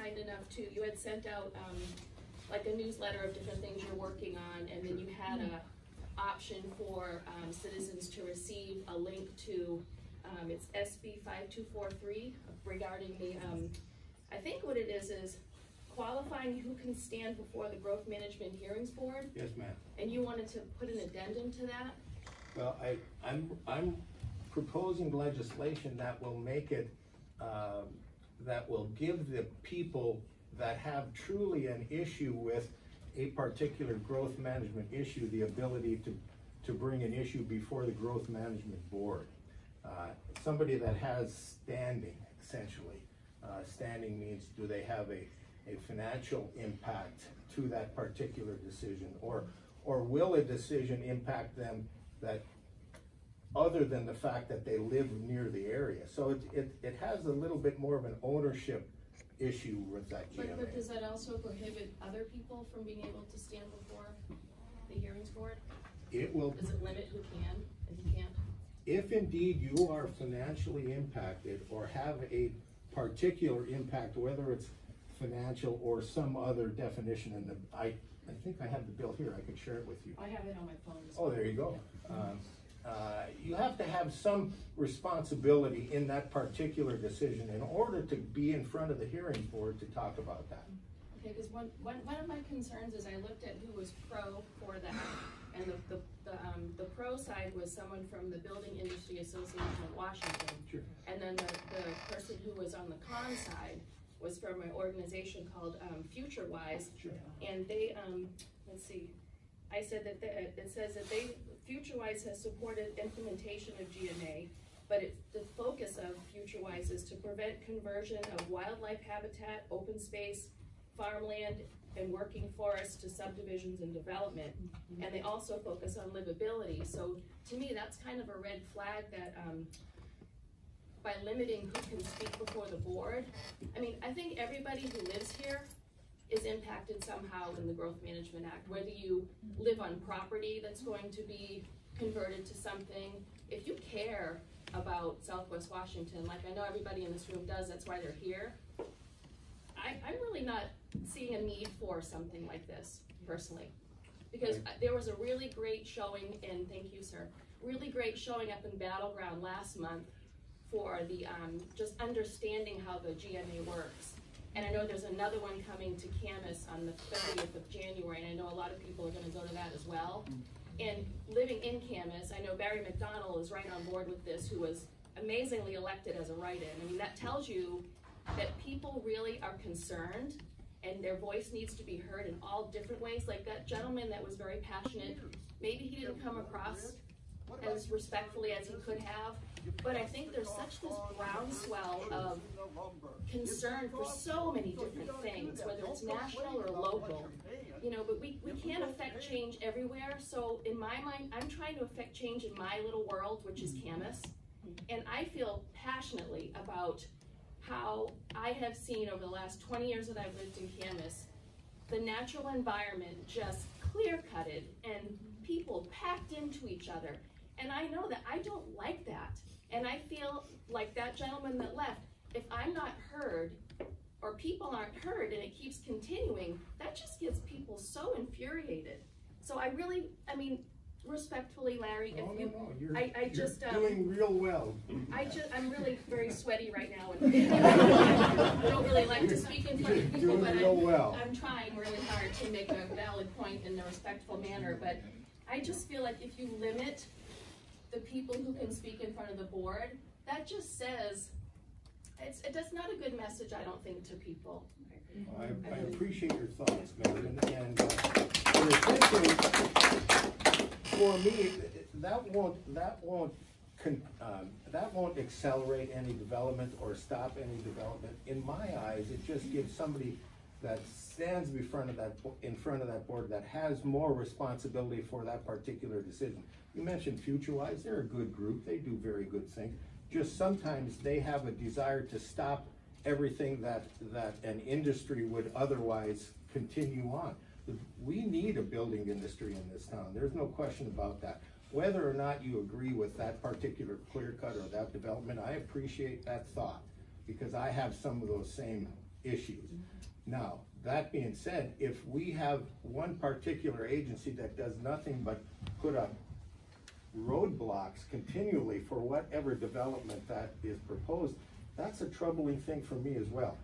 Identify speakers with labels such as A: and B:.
A: kind enough to, you had sent out like a newsletter of different things you're working on, and then you had a option for citizens to receive a link to, it's SB 5243 regarding the, I think what it is qualifying who can stand before the Growth Management Hearings Board.
B: Yes, ma'am.
A: And you wanted to put an addendum to that?
B: Well, I'm proposing legislation that will make it, that will give the people that have truly an issue with a particular growth management issue the ability to bring an issue before the Growth Management Board. Somebody that has standing, essentially. Standing means, do they have a financial impact to that particular decision, or will a decision impact them that other than the fact that they live near the area? So it has a little bit more of an ownership issue with that GMA.
A: But does that also prohibit other people from being able to stand before the hearings board?
B: It will.
A: Does it limit who can and who can't? If
B: indeed you are financially impacted or have a particular impact, whether it's financial or some other definition, and I think I have the bill here, I can share it with you.
A: I have it on my phone as
B: well. Oh, there you go. You have to have some responsibility in that particular decision in order to be in front of the hearings board to talk about that.
A: Okay, because one of my concerns is I looked at who was pro for that, and the pro side was someone from the Building Industry Association of Washington.
B: Sure.
A: And then the person who was on the con side was from an organization called FutureWise.
B: Sure.
A: And they, let's see, I said that it says that FutureWise has supported implementation of GMA, but the focus of FutureWise is to prevent conversion of wildlife habitat, open space, farmland, and working forests to subdivisions and development. And they also focus on livability. So to me, that's kind of a red flag that by limiting who can speak before the board, I mean, I think everybody who lives here is impacted somehow in the Growth Management Act, whether you live on property that's going to be converted to something. If you care about Southwest Washington, like I know everybody in this room does, that's why they're here, I'm really not seeing a need for something like this, personally. Because there was a really great showing, and thank you, sir, really great showing up in Battleground last month for the just understanding how the GMA works. And I know there's another one coming to Camas on the 30th of January, and I know a lot of people are going to go to that as well. And living in Camas, I know Barry McDonald is right on board with this, who was amazingly elected as a write-in. I mean, that tells you that people really are concerned, and their voice needs to be heard in all different ways. Like that gentleman that was very passionate, maybe he didn't come across as respectfully as he could have, but I think there's such this groundswell of concern for so many different things, whether it's national or local, you know, but we can't affect change everywhere. So in my mind, I'm trying to affect change in my little world, which is Camas, and I feel passionately about how I have seen over the last 20 years that I've lived in Camas, the natural environment just clear-cutted and people packed into each other. And I know that I don't like that. And I feel like that gentleman that left, if I'm not heard or people aren't heard and it keeps continuing, that just gets people so infuriated. So I really, I mean, respectfully, Larry, if you, I just
B: doing real well.
A: I'm really very sweaty right now, and I don't really like to speak in front of people, but I'm trying really hard to make a valid point in a respectful manner. But I just feel like if you limit the people who can speak in front of the board, that just says that's not a good message, I don't think, to people.
B: I appreciate your thoughts, Megan, and essentially, for me, that won't accelerate any development or stop any development. In my eyes, it just gives somebody that stands in front of that board that has more responsibility for that particular decision. You mentioned FutureWise; they're a good group. They do very good things. Just sometimes they have a desire to stop everything that an industry would otherwise continue on. We need a building industry in this town. There's no question about that. Whether or not you agree with that particular clear cut or that development, I appreciate that thought because I have some of those same issues. Now, that being said, if we have one particular agency that does nothing but put up roadblocks continually for whatever development that is proposed, that's a troubling thing for me as well.